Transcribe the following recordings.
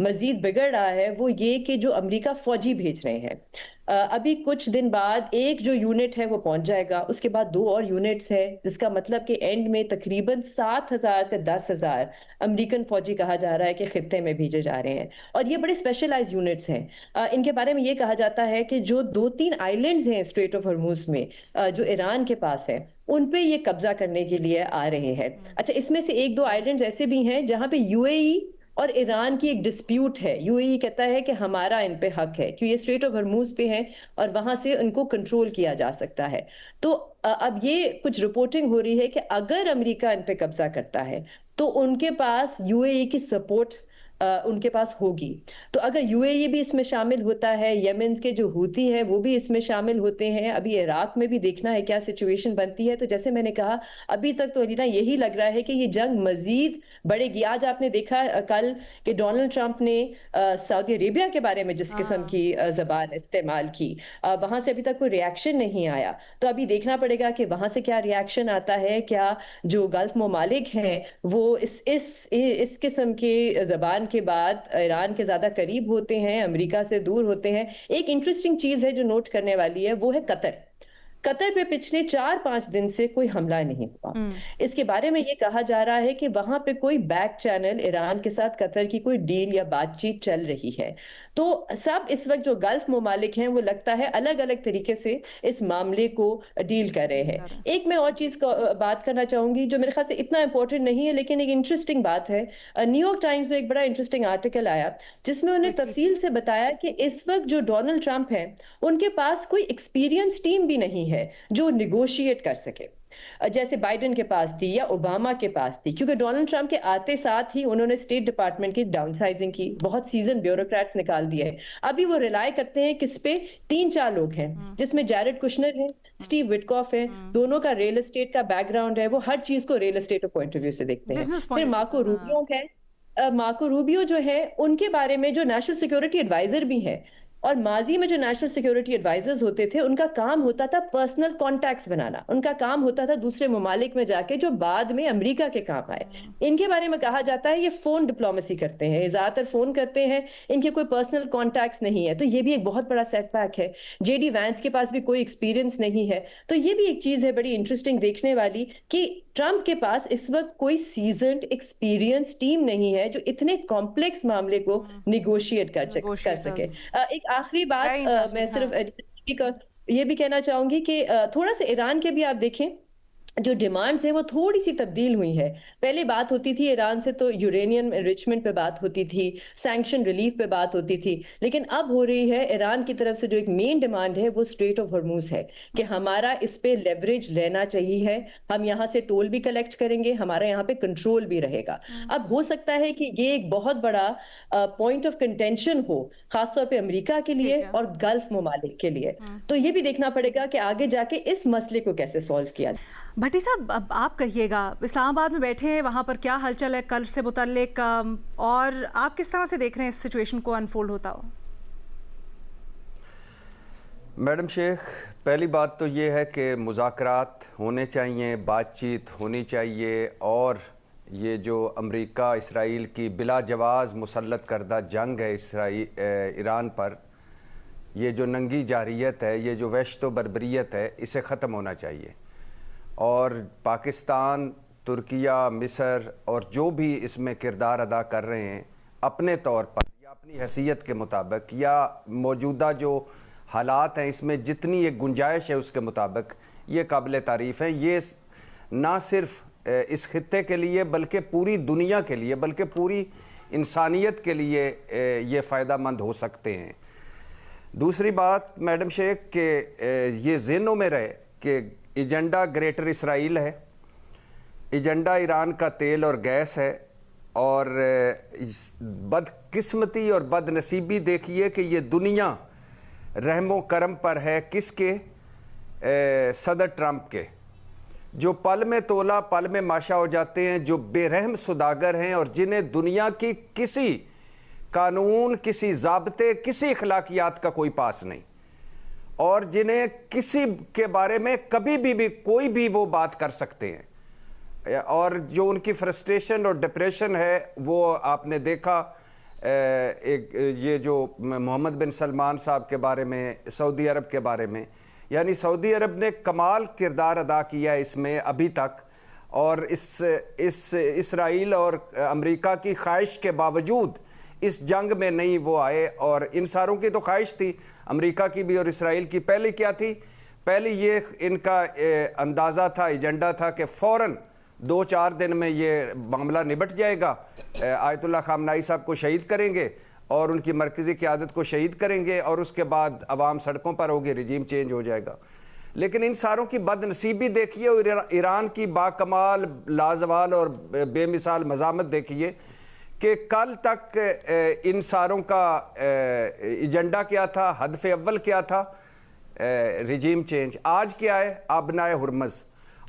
مزید بگڑ رہا ہے وہ یہ کہ جو امریکہ فوجی بھیج رہے ہیں، ابھی کچھ دن بعد ایک جو یونٹ ہے وہ پہنچ جائے گا، اس کے بعد 2 اور یونٹس ہے، جس کا مطلب کہ اینڈ میں تقریباً 7,000 سے 10,000 امریکن فوجی کہا جا رہا ہے کہ خطے میں بھیجے جا رہے ہیں، اور یہ بڑے اسپیشلائز یونٹس ہیں۔ ان کے بارے میں یہ کہا جاتا ہے کہ جو 2-3 آئیلینڈز ہیں اسٹریٹ آف ہرموز میں جو ایران کے پاس ہے، ان پہ یہ قبضہ کرنے کے لیے آ رہے ہیں۔ اچھا، اس میں سے 1-2 آئیلینڈز ایسے بھی ہیں جہاں پہ یو اے ای اور ایران کی ایک ڈسپیوٹ ہے، یو اے ای کہتا ہے کہ ہمارا ان پہ حق ہے کہ یہ اسٹریٹ آف ہرموز پہ ہیں اور وہاں سے ان کو کنٹرول کیا جا سکتا ہے۔ تو اب یہ کچھ رپورٹنگ ہو رہی ہے کہ اگر امریکہ ان پہ قبضہ کرتا ہے تو ان کے پاس یو اے ای کی سپورٹ ان کے پاس ہوگی۔ تو اگر یو اے ای بھی اس میں شامل ہوتا ہے، یمن کے جو ہوتی ہیں وہ بھی اس میں شامل ہوتے ہیں، ابھی عراق میں بھی دیکھنا ہے کیا سچویشن بنتی ہے۔ تو جیسے میں نے کہا، ابھی تک تو الینا یہی لگ رہا ہے کہ یہ جنگ مزید بڑھے گی۔ آج آپ نے دیکھا کل کہ ڈونلڈ ٹرمپ نے سعودی عربیہ کے بارے میں جس قسم کی زبان استعمال کی، وہاں سے ابھی تک کوئی ریاکشن نہیں آیا۔ تو ابھی دیکھنا پڑے گا کہ وہاں سے کیا ریاکشن آتا ہے، کیا جو گلف ممالک ہیں وہ اس قسم کی زبان کے بعد ایران کے زیادہ قریب ہوتے ہیں، امریکہ سے دور ہوتے ہیں۔ ایک انٹرسٹنگ چیز ہے جو نوٹ کرنے والی ہے، وہ ہے قطر پہ پچھلے 4-5 دن سے کوئی حملہ نہیں ہوا۔ اس کے بارے میں یہ کہا جا رہا ہے کہ وہاں پہ کوئی بیک چینل ایران کے ساتھ قطر کی کوئی ڈیل یا بات چیت چل رہی ہے۔ تو سب اس وقت جو گلف ممالک ہیں وہ لگتا ہے الگ الگ طریقے سے اس معاملے کو ڈیل کر رہے ہیں۔ ایک میں اور چیز کا بات کرنا چاہوں گی جو میرے خیال سے اتنا امپورٹنٹ نہیں ہے لیکن ایک انٹرسٹنگ بات ہے۔ نیو یارک ٹائمز میں ایک بڑا انٹرسٹنگ آرٹیکل آیا جس میں انہیں تفصیل سے بتایا کہ اس وقت جو ڈونلڈ ٹرمپ ہیں ان کے پاس کوئی ایکسپیرینس ٹیم بھی نہیں ہے جو نیگوشیٹ کر سکے، جیسے بائیڈن کے پاس تھی یا اوباما کے پاس تھی، کیونکہ ڈونلڈ ٹرمپ کے آتے ساتھ ہی انہوں نے اسٹیٹ ڈپارٹمنٹ کی ڈاؤن سائزنگ کی، بہت سیزن بیوروکریٹس نکال دیے ہیں۔ ابھی وہ ریلائی کرتے ہیں کس پہ؟ 3-4 لوگ ہیں جس میں جیرڈ کشنر ہے، اسٹیو وٹکاف ہے، دونوں کا ریل اسٹیٹ کا بیک گراؤنڈ ہے، وہ ہر چیز کو real estate point of view سے دیکھتے ہیں۔ پھر مارکو روبیو جو ہے، ان کے بارے میں جو نیشنل سیکیورٹی ایڈوائزر بھی ہے، اور ماضی میں جو نیشنل سیکیورٹی ایڈوائزرز ہوتے تھے ان کا کام ہوتا تھا پرسنل کانٹیکٹس بنانا، ان کا کام ہوتا تھا دوسرے ممالک میں جا کے جو بعد میں امریکہ کے کام آئے۔ ان کے بارے میں کہا جاتا ہے یہ فون ڈپلومیسی کرتے ہیں، زیادہ تر فون کرتے ہیں، ان کے کوئی پرسنل کانٹیکٹس نہیں ہے۔ تو یہ بھی ایک بہت بڑا سیٹ بیک ہے۔ جے ڈی وینس کے پاس بھی کوئی ایکسپیرینس نہیں ہے۔ تو یہ بھی ایک چیز ہے بڑی انٹرسٹنگ دیکھنے والی کہ ٹرمپ کے پاس اس وقت کوئی سیزنڈ ایکسپیرینس ٹیم نہیں ہے جو اتنے کمپلیکس معاملے کو نیگوشیٹ کر سکے۔ ایک آخری بات میں صرف یہ بھی کہنا چاہوں گی کہ تھوڑا سا ایران کے بھی آپ دیکھیں جو ڈیمانڈز ہیں وہ تھوڑی سی تبدیل ہوئی ہیں۔ پہلے بات ہوتی تھی ایران سے تو یورینیم انریچمنٹ پہ بات ہوتی تھی، سینکشن ریلیف پہ بات ہوتی تھی، لیکن اب ہو رہی ہے ایران کی طرف سے جو ایک مین ڈیمانڈ ہے وہ اسٹریٹ آف ہرموز ہے کہ ہمارا اس پہ لیوریج لینا چاہیے ہے، ہم یہاں سے ٹول بھی کلیکٹ کریں گے، ہمارا یہاں پہ کنٹرول بھی رہے گا۔ اب ہو سکتا ہے کہ یہ ایک بہت بڑا پوائنٹ آف کنٹینشن ہو خاص طور پہ امریکہ کے لیے اور گلف ممالک کے لیے۔ تو یہ بھی دیکھنا پڑے گا کہ آگے جا کے اس مسئلے کو کیسے سولو کیا جائے۔ بھٹی صاحب، اب آپ کہیے گا، اسلام آباد میں بیٹھے ہیں، وہاں پر کیا ہلچل ہے کل سے متعلق، اور آپ کس طرح سے دیکھ رہے ہیں اس سچویشن کو انفولڈ ہوتا ہو؟ میڈم شیخ، پہلی بات تو یہ ہے کہ مذاکرات ہونے چاہیے، بات چیت ہونی چاہیے، اور یہ جو امریکہ اسرائیل کی بلا جواز مسلط کردہ جنگ ہے ایران پر، یہ جو ننگی جارحیت ہے، یہ جو وحشت و بربریت ہے، اسے ختم ہونا چاہیے۔ اور پاکستان، ترکیہ، مصر اور جو بھی اس میں کردار ادا کر رہے ہیں اپنے طور پر یا اپنی حیثیت کے مطابق یا موجودہ جو حالات ہیں اس میں جتنی ایک گنجائش ہے اس کے مطابق، یہ قابل تعریف ہیں۔ یہ نہ صرف اس خطے کے لیے بلکہ پوری دنیا کے لیے، بلکہ پوری انسانیت کے لیے یہ فائدہ مند ہو سکتے ہیں۔ دوسری بات میڈم شیخ کہ یہ ذہنوں میں رہے کہ ایجنڈا گریٹر اسرائیل ہے، ایجنڈا ایران کا تیل اور گیس ہے، اور بدقسمتی اور بد نصیبی دیکھیے کہ یہ دنیا رحم و کرم پر ہے کس کے؟ صدر ٹرمپ کے، جو پل میں تولا پل میں ماشا ہو جاتے ہیں، جو بے رحم سوداگر ہیں اور جنہیں دنیا کی کسی قانون، کسی ضابطے، کسی اخلاقیات کا کوئی پاس نہیں، اور جنہیں کسی کے بارے میں کبھی بھی کوئی بھی وہ بات کر سکتے ہیں، اور جو ان کی فرسٹریشن اور ڈپریشن ہے وہ آپ نے دیکھا یہ جو محمد بن سلمان صاحب کے بارے میں، سعودی عرب کے بارے میں، یعنی سعودی عرب نے کمال کردار ادا کیا اس میں ابھی تک، اور اس اسرائیل اور امریکہ کی خواہش کے باوجود اس جنگ میں نہیں وہ آئے. اور ان ساروں کی تو خواہش تھی، امریکہ کی بھی اور اسرائیل کی. پہلے کیا تھی؟ پہلے یہ ان کا اندازہ تھا، ایجنڈا تھا کہ فوراً 2-4 دن میں یہ معاملہ نبٹ جائے گا، آیت اللہ خامنائی صاحب کو شہید کریں گے اور ان کی مرکزی قیادت کو شہید کریں گے، اور اس کے بعد عوام سڑکوں پر ہوگی، رجیم چینج ہو جائے گا. لیکن ان ساروں کی بد نصیبی دیکھیے اور ایران کی باکمال، لازوال اور بے مثال مزاحمت دیکھیے کہ کل تک ان ساروں کا ایجنڈا کیا تھا، ہدف اول کیا تھا؟ Regime change. آج کیا ہے؟ آبنائے ہرمز.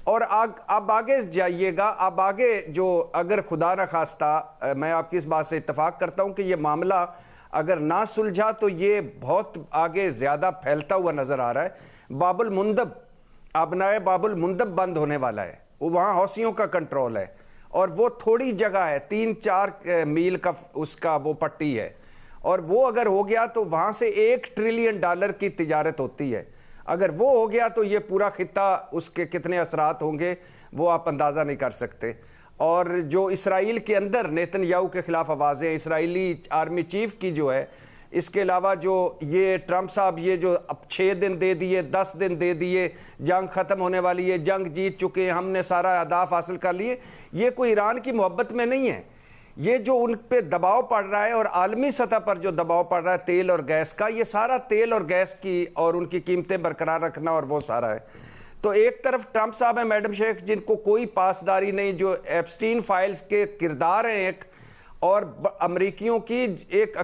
اور اب آگے جائیے گا، اب آگے جو اگر خدا نخواستہ، میں آپ کی اس بات سے اتفاق کرتا ہوں کہ یہ معاملہ اگر نہ سلجھا تو یہ بہت آگے زیادہ پھیلتا ہوا نظر آ رہا ہے. باب المندب، آبنائے باب المندب بند ہونے والا ہے. وہاں حوثیوں کا کنٹرول ہے اور وہ تھوڑی جگہ ہے، 3-4 میل کا اس کا وہ پٹی ہے، اور وہ اگر ہو گیا تو وہاں سے $1 ٹریلین کی تجارت ہوتی ہے. اگر وہ ہو گیا تو یہ پورا خطہ، اس کے کتنے اثرات ہوں گے وہ آپ اندازہ نہیں کر سکتے. اور جو اسرائیل کے اندر نیتن یاہو کے خلاف آوازیں، اسرائیلی آرمی چیف کی جو ہے، اس کے علاوہ جو یہ ٹرمپ صاحب یہ جو اب 6 دن دے دیے، 10 دن دے دیے، جنگ ختم ہونے والی ہے، جنگ جیت چکے ہیں، ہم نے سارا اہداف حاصل کر لیے، یہ کوئی ایران کی محبت میں نہیں ہے. یہ جو ان پہ دباؤ پڑ رہا ہے اور عالمی سطح پر جو دباؤ پڑ رہا ہے تیل اور گیس کا، یہ سارا تیل اور گیس کی اور ان کی قیمتیں برقرار رکھنا اور وہ سارا ہے. تو ایک طرف ٹرمپ صاحب ہیں میڈم شیخ، جن کو کوئی پاسداری نہیں، جو ایپسٹین فائلز کے کردار ہیں ایک، اور امریکیوں کی ایک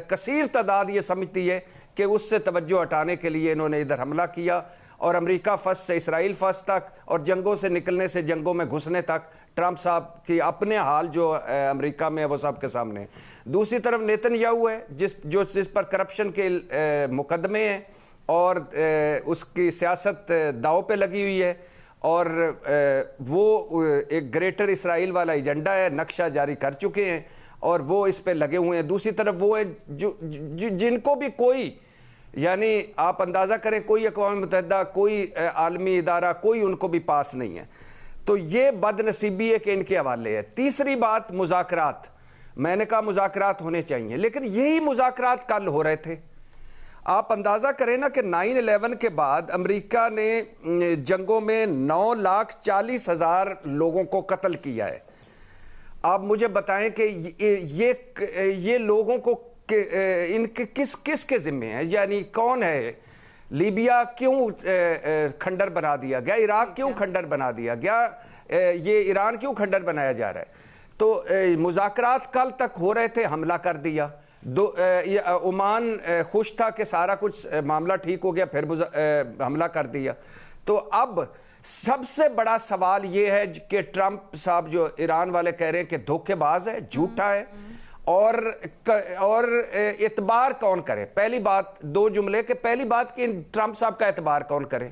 کثیر تعداد یہ سمجھتی ہے کہ اس سے توجہ ہٹانے کے لیے انہوں نے ادھر حملہ کیا، اور امریکہ فرسٹ سے اسرائیل فرسٹ تک، اور جنگوں سے نکلنے سے جنگوں میں گھسنے تک ٹرمپ صاحب کی اپنے حال جو امریکہ میں ہے وہ سب کے سامنے. دوسری طرف نیتن یاہو ہے جس پر کرپشن کے مقدمے ہیں اور اس کی سیاست داؤ پہ لگی ہوئی ہے، اور وہ ایک گریٹر اسرائیل والا ایجنڈا ہے، نقشہ جاری کر چکے ہیں اور وہ اس پہ لگے ہوئے ہیں. دوسری طرف وہ ہیں جن کو بھی کوئی، یعنی آپ اندازہ کریں، کوئی اقوام متحدہ، کوئی عالمی ادارہ، کوئی ان کو بھی پاس نہیں ہے. تو یہ بد نصیبی ہے کہ ان کے حوالے ہے. تیسری بات، مذاکرات. میں نے کہا مذاکرات ہونے چاہیے، لیکن یہی مذاکرات کل ہو رہے تھے. آپ اندازہ کریں نا کہ 9/11 کے بعد امریکہ نے جنگوں میں 9,40,000 لوگوں کو قتل کیا ہے. آپ مجھے بتائیں کہ یہ لوگوں کو ان کے کس کے ذمے ہیں؟ یعنی کون ہے؟ لیبیا کیوں کھنڈر بنا دیا گیا؟ عراق کیوں کھنڈر بنا دیا گیا؟ یہ ایران کیوں کھنڈر بنایا جا رہا ہے؟ تو مذاکرات کل تک ہو رہے تھے، حملہ کر دیا. عمان خوش تھا کہ سارا کچھ معاملہ ٹھیک ہو گیا، پھر حملہ کر دیا. تو اب سب سے بڑا سوال یہ ہے کہ ٹرمپ صاحب جو ایران والے کہہ رہے ہیں کہ دھوکے باز ہے، جھوٹا ہے، اور اعتبار کون کرے؟ پہلی بات 2 جملے کہ پہلی بات کہ ٹرمپ صاحب کا اعتبار کون کرے،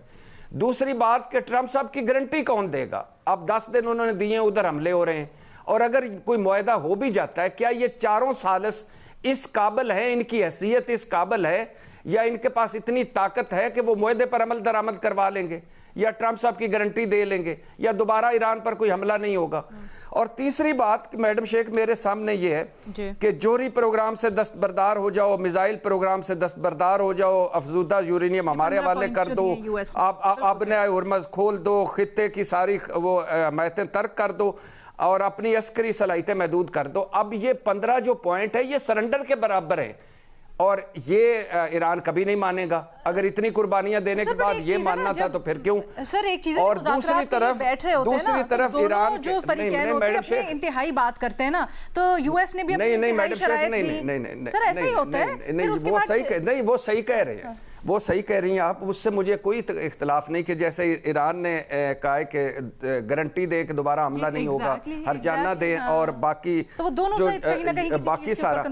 دوسری بات کہ ٹرمپ صاحب کی گارنٹی کون دے گا؟ اب 10 دن انہوں نے دیے، ادھر حملے ہو رہے ہیں، اور اگر کوئی معاہدہ ہو بھی جاتا ہے، کیا یہ چاروں ثالث اس قابل ہے، ان کی حیثیت اس قابل ہے، یا ان کے پاس اتنی طاقت ہے کہ وہ معاہدے پر عمل درآمد کروا لیں گے، یا ٹرمپ صاحب کی گارنٹی دے لیں گے، یا دوبارہ ایران پر کوئی حملہ نہیں ہوگا؟ اور تیسری بات میڈم شیخ میرے سامنے یہ ہے کہ جوہری پروگرام سے دستبردار ہو جاؤ، میزائل پروگرام سے دستبردار ہو جاؤ، افزودہ یورینیم ہمارے حوالے کر دو، آپ اپنے ہرمز کھول دو، خطے کی ساری وہ حمایتیں ترک کر دو، اور اپنی عسکری صلاحیتیں محدود کر دو. اب یہ 15 جو پوائنٹ ہے یہ سرنڈر کے برابر ہیں، اور یہ ایران کبھی نہیں مانے گا. اگر اتنی قربانیاں دینے کے بعد یہ ماننا تھا تو پھر کیوں؟ سر ایک چیز ہے، اور دوسری طرف ایران جو فریقین ہوتے ہیں اپنے انتہائی بات کرتے ہیں نا، تو یو ایس نے بھی اپنی انتہائی شرائط دی. سر ایسا ہی ہوتا ہے. نہیں، وہ صحیح کہہ رہے ہیں، وہ صحیح کہہ رہی ہیں آپ، اس سے مجھے کوئی اختلاف نہیں کہ جیسے ایران نے کہا ہے کہ گارنٹی دیں کہ دوبارہ حملہ نہیں ہوگا، ہر جانہ دیں، اور باقی جو باقی سارا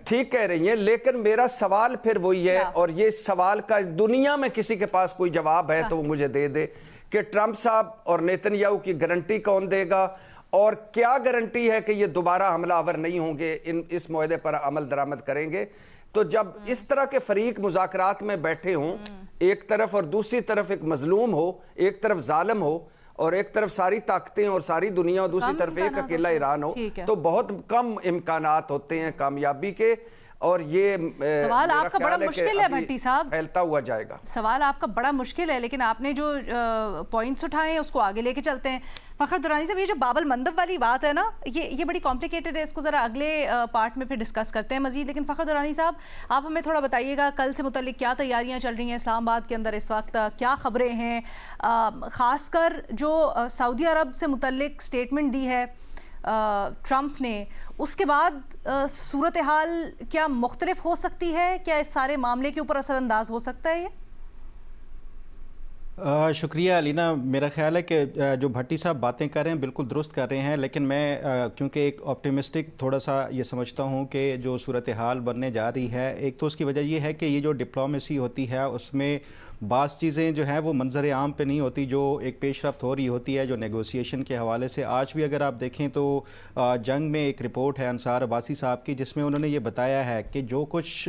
ٹھیک کہہ رہی ہیں. لیکن میرا سوال پھر وہی ہے، اور یہ سوال کا دنیا میں کسی کے پاس کوئی جواب ہے تو وہ مجھے دے دے کہ ٹرمپ صاحب اور نیتن یاہو کی گارنٹی کون دے گا، اور کیا گارنٹی ہے کہ یہ دوبارہ حملہ آور نہیں ہوں گے، اس معاہدے پر عمل درآمد کریں گے؟ تو جب اس طرح کے فریق مذاکرات میں بیٹھے ہوں، ایک طرف اور دوسری طرف ایک مظلوم ہو، ایک طرف ظالم ہو، اور ایک طرف ساری طاقتیں اور ساری دنیا، اور دوسری طرف ایک اکیلا ایران ہو، تو بہت کم امکانات ہوتے ہیں کامیابی کے، اور یہ سوال آپ کا بڑا مشکل ہے بھٹی صاحب، پھیلتا ہوا جائے گا۔ سوال آپ کا بڑا مشکل ہے، لیکن آپ نے جو پوائنٹس اٹھائے ہیں اس کو آگے لے کے چلتے ہیں۔ فخر درانی صاحب، یہ جو باب المندب والی بات ہے نا، یہ بڑی کمپلیکیٹڈ ہے، اس کو ذرا اگلے پارٹ میں پھر ڈسکس کرتے ہیں مزید۔ لیکن فخر درانی صاحب، آپ ہمیں تھوڑا بتائیے گا کل سے متعلق کیا تیاریاں چل رہی ہیں اسلام آباد کے اندر اس وقت، کیا خبریں ہیں، خاص کر جو سعودی عرب سے متعلق سٹیٹمنٹ دی ہے ٹرمپ نے، اس کے بعد صورتحال کیا مختلف ہو سکتی ہے؟ کیا اس سارے معاملے کے اوپر اثر انداز ہو سکتا ہے یہ؟ شکریہ علینا، میرا خیال ہے کہ جو بھٹی صاحب باتیں کر رہے ہیں بالکل درست کر رہے ہیں، لیکن میں کیونکہ ایک آپٹیمسٹک تھوڑا سا یہ سمجھتا ہوں کہ جو صورتحال بننے جا رہی ہے، ایک تو اس کی وجہ یہ ہے کہ یہ جو ڈپلومیسی ہوتی ہے اس میں بعض چیزیں جو ہیں وہ منظر عام پہ نہیں ہوتی، جو ایک پیش رفت ہو رہی ہوتی ہے جو نیگوسیشن کے حوالے سے۔ آج بھی اگر آپ دیکھیں تو جنگ میں ایک رپورٹ ہے انصار عباسی صاحب کی، جس میں انہوں نے یہ بتایا ہے کہ جو کچھ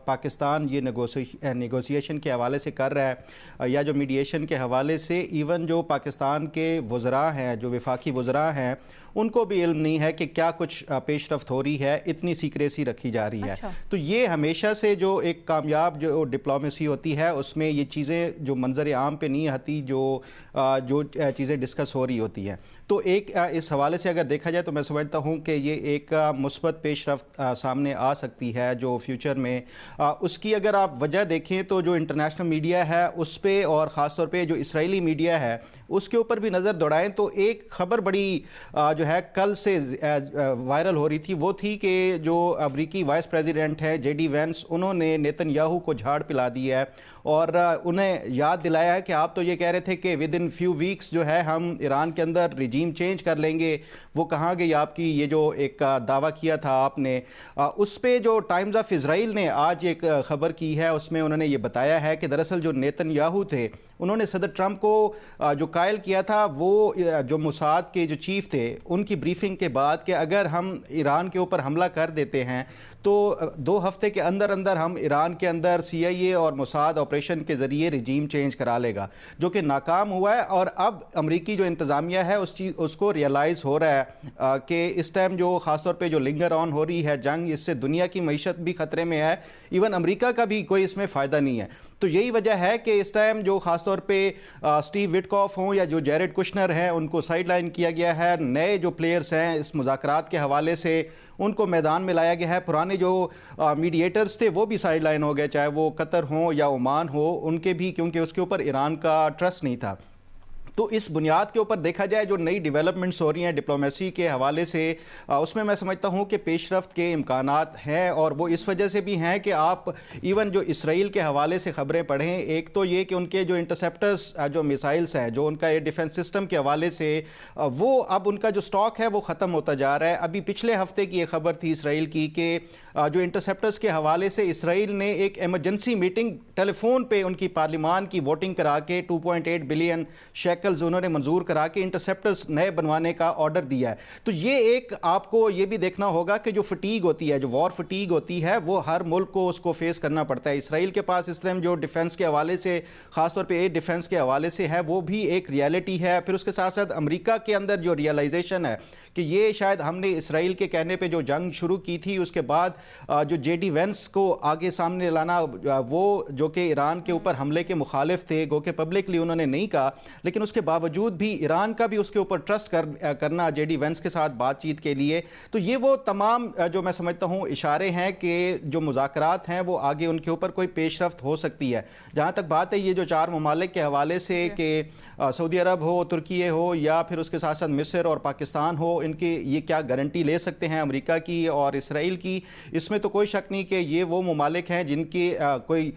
پاکستان یہ نیگوسیشن کے حوالے سے کر رہا ہے، یا جو میڈیشن کے حوالے سے، ایون جو پاکستان کے وزراء ہیں، جو وفاقی وزراء ہیں، ان کو بھی علم نہیں ہے کہ کیا کچھ پیش رفت ہو رہی ہے، اتنی سیکریسی رکھی جا رہی ہے۔ تو یہ ہمیشہ سے جو ایک کامیاب جو ڈپلومیسی ہوتی ہے اس میں یہ چیزیں جو منظر عام پہ نہیں آتی، جو چیزیں ڈسکس ہو رہی ہوتی ہیں، تو ایک اس حوالے سے اگر دیکھا جائے تو میں سمجھتا ہوں کہ یہ ایک مثبت پیش رفت سامنے آ سکتی ہے جو فیوچر میں۔ اس کی اگر آپ وجہ دیکھیں تو جو انٹرنیشنل میڈیا ہے اس پہ، اور خاص طور پہ جو اسرائیلی میڈیا ہے اس کے اوپر بھی نظر دوڑائیں تو ایک خبر بڑی جو ہے کل سے وائرل ہو رہی تھی، وہ تھی کہ جو امریکی وائس پریزیڈنٹ ہے جے ڈی وینس، انہوں نے نیتن یاہو کو جھاڑ پلا دی ہے، اور انہیں یاد دلایا ہے کہ آپ تو یہ کہہ رہے تھے کہ ود ان فیو ویکس جو ہے ہم ایران کے اندر رجیم چینج کر لیں گے، وہ کہاں گئی آپ کی یہ جو ایک دعویٰ کیا تھا آپ نے۔ اس پہ جو ٹائمز آف اسرائیل نے آج ایک خبر کی ہے، اس میں انہوں نے یہ بتایا ہے کہ دراصل جو نیتن یاہو تھے، انہوں نے صدر ٹرمپ کو جو قائل کیا تھا، وہ جو موساد کے جو چیف تھے ان کی بریفنگ کے بعد، کہ اگر ہم ایران کے اوپر حملہ کر دیتے ہیں تو 2 ہفتے کے اندر اندر ہم ایران کے اندر سی آئی اے اور موساد آپریشن کے ذریعے رجیم چینج کرا لے گا، جو کہ ناکام ہوا ہے۔ اور اب امریکی جو انتظامیہ ہے اس کو ریئلائز ہو رہا ہے کہ اس ٹائم جو خاص طور پہ جو لنگر آن ہو رہی ہے جنگ، اس سے دنیا کی معیشت بھی خطرے میں ہے، ایون امریکہ کا بھی کوئی اس میں فائدہ نہیں ہے۔ تو یہی وجہ ہے کہ اس ٹائم جو خاص طور پہ اسٹیو وٹکاف ہوں یا جو جیرڈ کشنر ہیں، ان کو سائیڈ لائن کیا گیا ہے، نئے جو پلیئرز ہیں اس مذاکرات کے حوالے سے ان کو میدان میں لایا گیا ہے، پرانے جو میڈییٹرز تھے وہ بھی سائیڈ لائن ہو گئے، چاہے وہ قطر ہوں یا عمان ہو، ان کے بھی، کیونکہ اس کے اوپر ایران کا ٹرسٹ نہیں تھا۔ تو اس بنیاد کے اوپر دیکھا جائے جو نئی ڈیولپمنٹس ہو رہی ہیں ڈپلومیسی کے حوالے سے، اس میں سمجھتا ہوں کہ پیش رفت کے امکانات ہیں، اور وہ اس وجہ سے بھی ہیں کہ آپ ایون جو اسرائیل کے حوالے سے خبریں پڑھیں، ایک تو یہ کہ ان کے جو انٹرسیپٹرز جو میسائلز ہیں، جو ان کا ڈیفنس سسٹم کے حوالے سے، وہ اب ان کا جو سٹاک ہے وہ ختم ہوتا جا رہا ہے۔ ابھی پچھلے ہفتے کی یہ خبر تھی اسرائیل کی کہ جو انٹرسیپٹرز کے حوالے سے اسرائیل نے ایک ایمرجنسی میٹنگ ٹیلی فون پہ ان کی پارلیمان کی ووٹنگ کرا کے 2.8 بلین شیکلز انہوں نے منظور کرا کے انٹرسیپٹرز نئے بنوانے کا آرڈر دیا ہے۔ تو یہ ایک آپ کو یہ بھی دیکھنا ہوگا کہ جو فٹیگ ہوتی ہے، جو وار فٹیگ ہوتی ہے، وہ ہر ملک کو اس کو فیس کرنا پڑتا ہے۔ اسرائیل کے پاس اس ٹائم جو ڈیفنس کے حوالے سے، خاص طور پہ ایئر ڈیفنس کے حوالے سے ہے، وہ بھی ایک ریالٹی ہے۔ پھر اس کے ساتھ ساتھ امریکہ کے اندر جو ریئلائزیشن ہے کہ یہ شاید ہم نے اسرائیل کے کہنے پہ جو جنگ شروع کی تھی، اس کے بعد جو جے ڈی وینس کو آگے سامنے لانا، وہ جو کہ ایران کے اوپر حملے کے مخالف تھے، گو کہ پبلکلی انہوں نے نہیں کہا، لیکن اس کے باوجود بھی ایران کا بھی اس کے اوپر ٹرسٹ کرنا جے ڈی وینس کے ساتھ بات چیت کے لیے۔ تو یہ وہ تمام جو میں سمجھتا ہوں اشارے ہیں کہ جو مذاکرات ہیں وہ آگے ان کے اوپر کوئی پیش رفت ہو سکتی ہے۔ جہاں تک بات ہے یہ جو 4 ممالک کے حوالے سے کہ سعودی عرب ہو، ترکیہ ہو، یا پھر اس کے ساتھ ساتھ مصر اور پاکستان ہو، ان کے یہ کیا گارنٹی لے سکتے ہیں امریکہ کی اور اسرائیل کی، اس میں تو کوئی شک نہیں کہ یہ وہ ممالک ہیں جن کی کوئی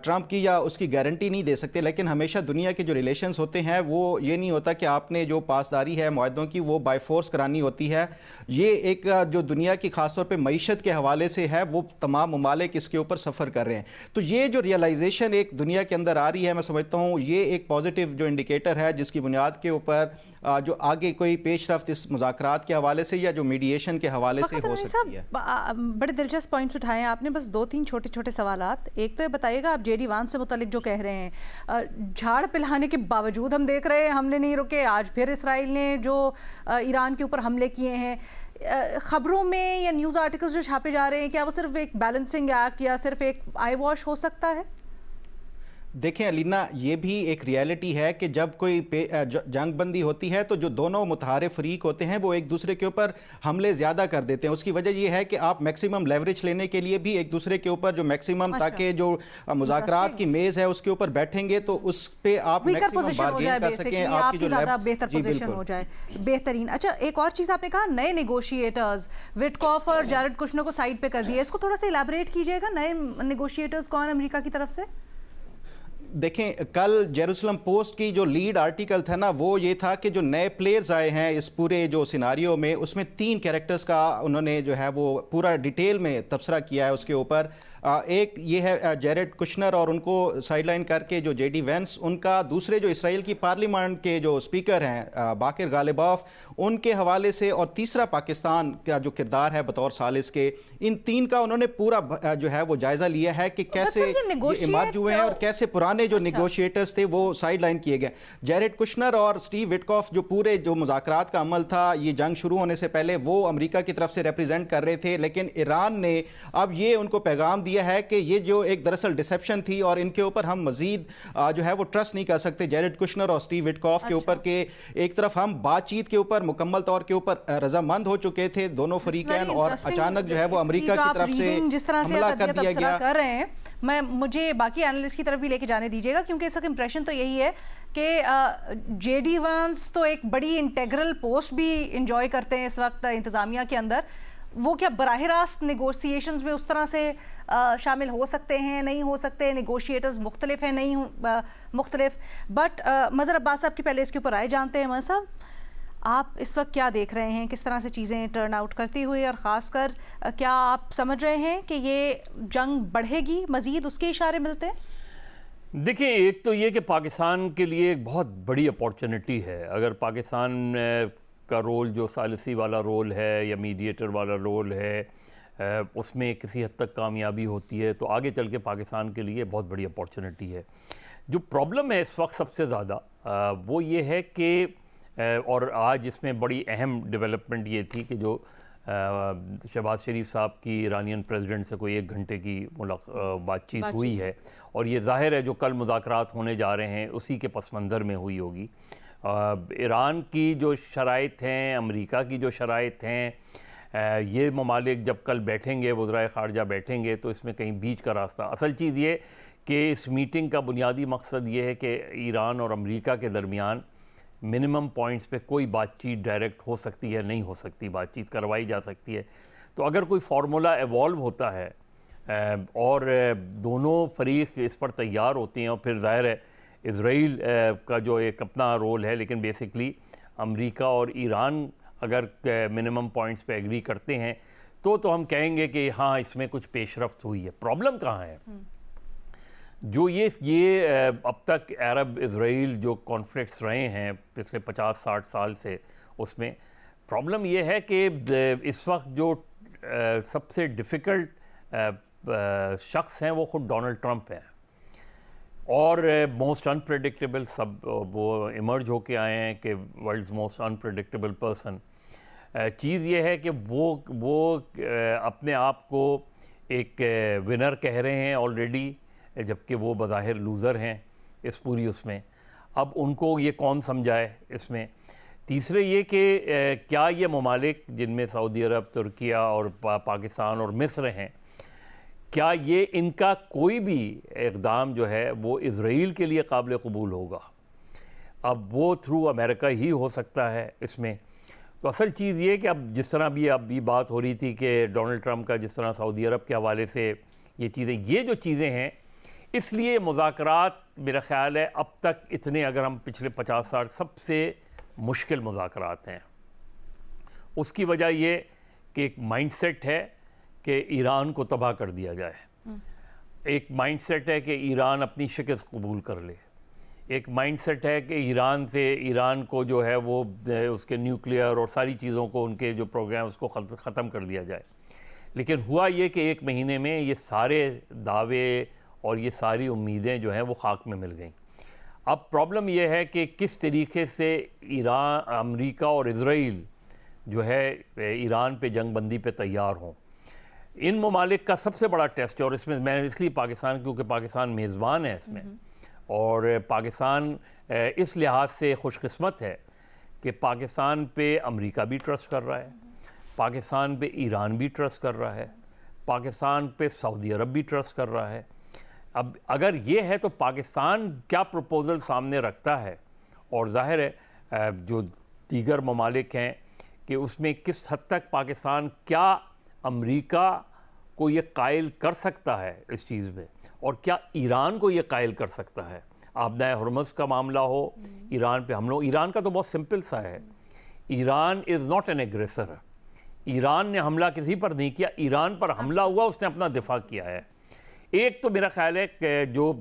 ٹرمپ کی یا اس کی گارنٹی نہیں دے سکتے، لیکن ہمیشہ دنیا کے جو ریلیشنز ہوتے ہیں وہ وہ یہ نہیں ہوتا کہ آپ نے جو پاسداری ہے معاہدوں کی وہ بائی فورس کرانی ہوتی ہے. یہ ایک جو دنیا کی خاص طور پہ معیشت کے حوالے سے ہے وہ تمام ممالک اس کے اوپر سفر کر رہے ہیں. تو یہ جو ریئلائزیشن ایک دنیا کے اندر آ رہی ہے میں سمجھتا ہوں یہ ایک پازیٹیو جو انڈیکیٹر ہے جس کی بنیاد کے اوپر جو آگے کوئی پیش رفت اس مذاکرات کے حوالے سے یا جو میڈیشن کے حوالے سے ہو سکتی ہے. بڑے دلچسپ پوائنٹس اٹھائے ہیں آپ نے, بس 2-3 چھوٹے چھوٹے سوالات. ایک تو یہ بتائیے گا آپ جے ڈی وانس سے متعلق جو کہہ رہے ہیں, جھاڑ پلانے کے باوجود ہم دیکھ رہے ہیں حملے نہیں رکے, آج پھر اسرائیل نے جو ایران کے اوپر حملے کیے ہیں, خبروں میں یا نیوز آرٹیکلز جو چھاپے جا رہے ہیں کیا وہ صرف ایک بیلنسنگ ایکٹ یا صرف ایک آئی واش ہو سکتا ہے؟ دیکھیں علینا, یہ بھی ایک ریالٹی ہے کہ جب کوئی جنگ بندی ہوتی ہے تو جو دونوں متحارب فریق ہوتے ہیں وہ ایک دوسرے کے اوپر حملے زیادہ کر دیتے ہیں. اس کی وجہ یہ ہے کہ آپ میکسیمم لیوریج لینے کے لیے بھی ایک دوسرے کے اوپر جو میکسیمم تاکہ جو مذاکرات کی میز ہے اس کے اوپر بیٹھیں گے تو اس پہ آپ میکسیمم بارگین کر سکیں, آپ کی جو زیادہ بہتر پوزیشن ہو جائے, بہترین. اچھا, ایک اور چیز آپ نے کہا نئے نیگوشیٹرز, وٹکاف اور جیرڈ کشنر کو سائڈ پہ کر دیا, اس کو تھوڑا سا الیبوریٹ کیجئے گا, نئے نیگوشیٹرز کون امریکہ کی طرف سے؟ دیکھیں کل جیروسلم پوسٹ کی جو لیڈ آرٹیکل تھا نا وہ یہ تھا کہ جو نئے پلیئرز آئے ہیں اس پورے جو سیناریو میں اس میں 3 کیریکٹرز کا انہوں نے جو ہے وہ پورا ڈیٹیل میں تبصرہ کیا ہے اس کے اوپر. ایک یہ ہے جیرڈ کشنر اور ان کو سائیڈ لائن کر کے جو جے ڈی وینس ان کا, دوسرے جو اسرائیل کی پارلیمنٹ کے جو اسپیکر ہیں باقر غالباف ان کے حوالے سے, اور تیسرا پاکستان کا جو کردار ہے بطور ثالث کے. ان 3 کا انہوں نے پورا جو ہے وہ جائزہ لیا ہے کہ کیسے یہ ایمارج ہوئے ہیں اور کیسے پرانے جو نیگوشیٹرز تھے وہ سائیڈ لائن کیے گئے. جیرڈ کشنر اور سٹیو وٹکاف جو پورے جو مذاکرات کا عمل تھا یہ جنگ شروع ہونے سے پہلے وہ امریکہ کی طرف سے ریپریزنٹ کر رہے تھے, لیکن ایران نے اب یہ ان کو پیغام دیا ہے کہ یہ جو ایک دراصل ڈسیپشن تھی اور ان کے اوپر ہم مزید جو ہے وہ ٹرسٹ نہیں کر سکتے جیرڈ کشنر اور سٹیو وٹکاف کے اوپر, کہ ایک طرف ہم بات چیت کے اوپر مکمل طور کے اوپر رضامند ہو چکے تھے دونوں فریقین اور اچانک جو ہے وہ امریکہ کی طرف سے حملہ کر دیا گیا. کر رہے ہیں مجھے باقی اینالسٹ کی طرف بھی لے کے جانے دیجیے گا کیونکہ اس کا امپریشن تو یہی ہے کہ جے ڈی وانس تو ایک بڑی انٹیگرل پوسٹ بھی انجوائے کرتے ہیں اس وقت انتظامیہ کے اندر, وہ کیا براہ راست نیگوشیشنز میں اس طرح سے شامل ہو سکتے ہیں, نہیں ہو سکتے, نیگوشیٹرز مختلف ہیں, نہیں مختلف. بٹ مظہر عباس صاحب کی پہلے اس کے اوپر رائے جانتے ہیں. مظہر صاحب آپ اس وقت کیا دیکھ رہے ہیں, کس طرح سے چیزیں ٹرن آؤٹ کرتی ہوئی, اور خاص کر کیا آپ سمجھ رہے ہیں کہ یہ جنگ بڑھے گی مزید, اس کے اشارے ملتے ہیں؟ دیکھیں, ایک تو یہ کہ پاکستان کے لیے ایک بہت بڑی اپارچونٹی ہے. اگر پاکستان کا رول جو ثالثی والا رول ہے یا میڈیٹر والا رول ہے اس میں کسی حد تک کامیابی ہوتی ہے تو آگے چل کے پاکستان کے لیے بہت بڑی اپارچونٹی ہے. جو پرابلم ہے اس وقت سب سے زیادہ وہ یہ ہے کہ, اور آج اس میں بڑی اہم ڈیولپمنٹ یہ تھی کہ جو شہباز شریف صاحب کی ایرانین پریزیڈنٹ سے کوئی 1 گھنٹے کی بات چیت ہوئی ہے, اور یہ ظاہر ہے جو کل مذاکرات ہونے جا رہے ہیں اسی کے پس منظر میں ہوئی ہوگی. ایران کی جو شرائط ہیں, امریکہ کی جو شرائط ہیں, یہ ممالک جب کل بیٹھیں گے, وزرائے خارجہ بیٹھیں گے تو اس میں کہیں بیچ کا راستہ. اصل چیز یہ کہ اس میٹنگ کا بنیادی مقصد یہ ہے کہ ایران اور امریکہ کے درمیان منیمم پوائنٹس پہ کوئی بات چیت ڈائریکٹ ہو سکتی ہے, نہیں ہو سکتی, بات چیت کروائی جا سکتی ہے. تو اگر کوئی فارمولا ایوالو ہوتا ہے اور دونوں فریق اس پر تیار ہوتے ہیں, اور پھر ظاہر ہے اسرائیل کا جو ایک اپنا رول ہے, لیکن بیسکلی امریکہ اور ایران اگر منیمم پوائنٹس پہ ایگری کرتے ہیں تو ہم کہیں گے کہ ہاں اس میں کچھ پیش رفت ہوئی ہے. پرابلم کہاں ہے؟ جو یہ اب تک عرب اسرائیل جو کانفلکٹس رہے ہیں پچھلے 50-60 سال سے, اس میں پرابلم یہ ہے کہ اس وقت جو سب سے ڈیفیکلٹ شخص ہیں وہ خود ڈونلڈ ٹرمپ ہیں, اور موسٹ انپریڈکٹیبل سب وہ ایمرج ہو کے آئے ہیں کہ ورلڈز موسٹ انپریڈکٹیبل پرسن. چیز یہ ہے کہ وہ اپنے آپ کو ایک ونر کہہ رہے ہیں آلریڈی, جبکہ وہ بظاہر لوزر ہیں اس پوری اس میں. اب ان کو یہ کون سمجھائے اس میں. تیسرے یہ کہ کیا یہ ممالک جن میں سعودی عرب, ترکیہ اور پاکستان اور مصر ہیں, کیا یہ ان کا کوئی بھی اقدام جو ہے وہ اسرائیل کے لیے قابل قبول ہوگا؟ اب وہ تھرو امریکہ ہی ہو سکتا ہے اس میں. تو اصل چیز یہ کہ اب جس طرح بھی اب یہ بات ہو رہی تھی کہ ڈونلڈ ٹرمپ کا جس طرح سعودی عرب کے حوالے سے یہ جو چیزیں ہیں اس لیے مذاکرات میرا خیال ہے اب تک اتنے، اگر ہم پچھلے 50 سال سب سے مشکل مذاکرات ہیں. اس کی وجہ یہ کہ ایک مائنڈ سیٹ ہے کہ ایران کو تباہ کر دیا جائے، ایک مائنڈ سیٹ ہے کہ ایران اپنی شکست قبول کر لے، ایک مائنڈ سیٹ ہے کہ ایران کو جو ہے وہ اس کے نیوکلیئر اور ساری چیزوں کو، ان کے جو پروگرام اس کو ختم کر دیا جائے. لیکن ہوا یہ کہ 1 مہینے میں یہ سارے دعوے اور یہ ساری امیدیں جو ہیں وہ خاک میں مل گئیں. اب پرابلم یہ ہے کہ کس طریقے سے ایران، امریکہ اور اسرائیل جو ہے ایران پہ جنگ بندی پہ تیار ہوں. ان ممالک کا سب سے بڑا ٹیسٹ ہے، اور اس میں میں اس لیے پاکستان، کیونکہ پاکستان میزبان ہے اس میں، اور پاکستان اس لحاظ سے خوش قسمت ہے کہ پاکستان پہ امریکہ بھی ٹرسٹ کر رہا ہے، پاکستان پہ ایران بھی ٹرسٹ کر رہا ہے، پاکستان پہ سعودی عرب بھی ٹرسٹ کر رہا ہے. اب اگر یہ ہے تو پاکستان کیا پروپوزل سامنے رکھتا ہے، اور ظاہر ہے جو دیگر ممالک ہیں کہ اس میں کس حد تک پاکستان، کیا امریکہ کو یہ قائل کر سکتا ہے اس چیز میں، اور کیا ایران کو یہ قائل کر سکتا ہے. آبنائے ہرمز کا معاملہ ہو، ایران پہ حملوں، ایران کا تو بہت سمپل سا ہے. Iran is not an aggressor. Iran نے حملہ کسی پر نہیں کیا، ایران پر حملہ ہوا، اس نے اپنا دفاع کیا ہے. ایک تو میرا خیال ہے کہ جو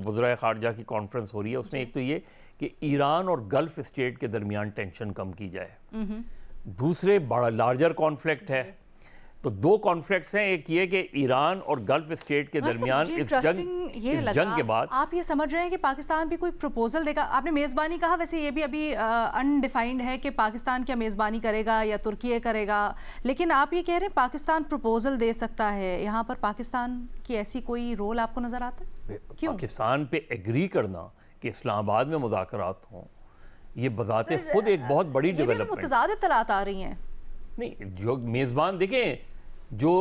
وزرائے خارجہ کی کانفرنس ہو رہی ہے اس میں ایک تو یہ کہ ایران اور گلف اسٹیٹ کے درمیان ٹینشن کم کی جائے. دوسرے بڑا لارجر کانفلکٹ ہے، تو 2 کانفلکٹس ہیں. ایک یہ کہ ایران اور گلف اسٹیٹ کے درمیان اس جنگ کے بعد آپ یہ سمجھ رہے ہیں کہ پاکستان بھی کوئی پروپوزل دے گا. آپ نے میزبانی کہا، ویسے یہ بھی ابھی انڈیفائنڈ ہے کہ پاکستان کیا میزبانی کرے گا یا ترکی کرے گا، لیکن آپ یہ کہہ رہے ہیں پاکستان پروپوزل دے سکتا ہے. یہاں پر پاکستان کی ایسی کوئی رول آپ کو نظر آتا ہے؟ کیوں پاکستان پہ ایگری کرنا کہ اسلام آباد میں مذاکرات ہوں، یہ بذات خود ایک بہت بڑی ڈیولپمنٹ. متضاد اطلاعات آ رہی ہیں. نہیں، جو میزبان دیکھیں، جو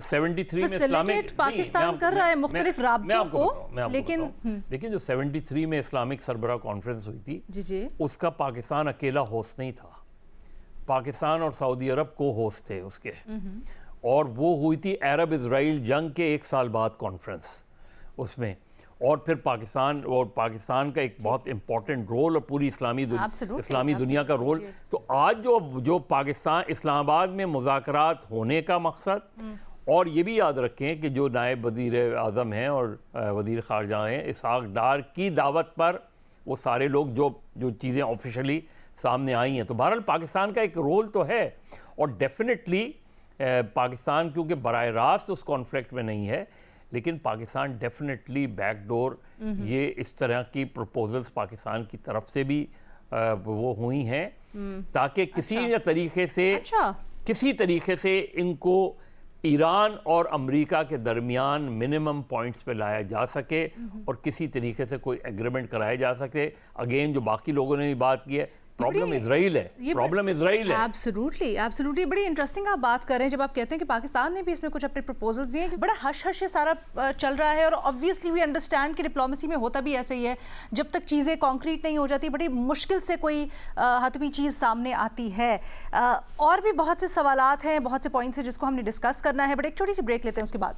73 میں اسلامک پاکستان کر رہا ہے مختلف رابطوں کو، لیکن لیکن جو 73 میں اسلامک سربراہ کانفرنس ہوئی تھی، جی اس کا پاکستان اکیلا ہوسٹ نہیں تھا. پاکستان اور سعودی عرب کو ہوسٹ تھے اس کے، اور وہ ہوئی تھی عرب اسرائیل جنگ کے 1 سال بعد کانفرنس اس میں. اور پھر پاکستان کا ایک بہت امپورٹنٹ رول، اور پوری اسلامی دنیا کا رول. تو آج جو پاکستان، اسلام آباد میں مذاکرات ہونے کا مقصد، اور یہ بھی یاد رکھیں کہ جو نائب وزیر اعظم ہیں اور وزیر خارجہ ہیں اسحاق ڈار کی دعوت پر وہ سارے لوگ جو چیزیں آفیشلی سامنے آئی ہیں. تو بہرحال پاکستان کا ایک رول تو ہے، اور ڈیفینیٹلی پاکستان کیونکہ براہ راست اس کانفلکٹ میں نہیں ہے، لیکن پاکستان ڈیفینیٹلی بیک ڈور، یہ اس طرح کی پروپوزلز پاکستان کی طرف سے بھی وہ ہوئی ہیں تاکہ کسی طریقے سے ان کو ایران اور امریکہ کے درمیان منیمم پوائنٹس پہ لایا جا سکے، اور کسی طریقے سے کوئی ایگریمنٹ کرایا جا سکے. اگین جو باقی لوگوں نے بھی بات کی ہے، پرابلم اسرائیل ہے. ایبسلیوٹلی بڑی انٹرسٹنگ آپ بات کر رہے ہیں جب آپ کہتے ہیں کہ پاکستان نے بھی اس میں کچھ اپنے پروپوزلز دیے ہیں. بڑا ہش ہش سارا چل رہا ہے، اور آبویسلی وی انڈرسٹینڈ کہ ڈپلومیسی میں ہوتا بھی ایسے ہی ہے، جب تک چیزیں کانکریٹ نہیں ہو جاتی بڑی مشکل سے کوئی حتمی چیز سامنے آتی ہے. اور بھی بہت سے سوالات ہیں، بہت سے پوائنٹس ہیں جس کو ہم نے ڈسکس کرنا ہے، بٹ ایک چھوٹی سی بریک لیتے ہیں. اس کے بعد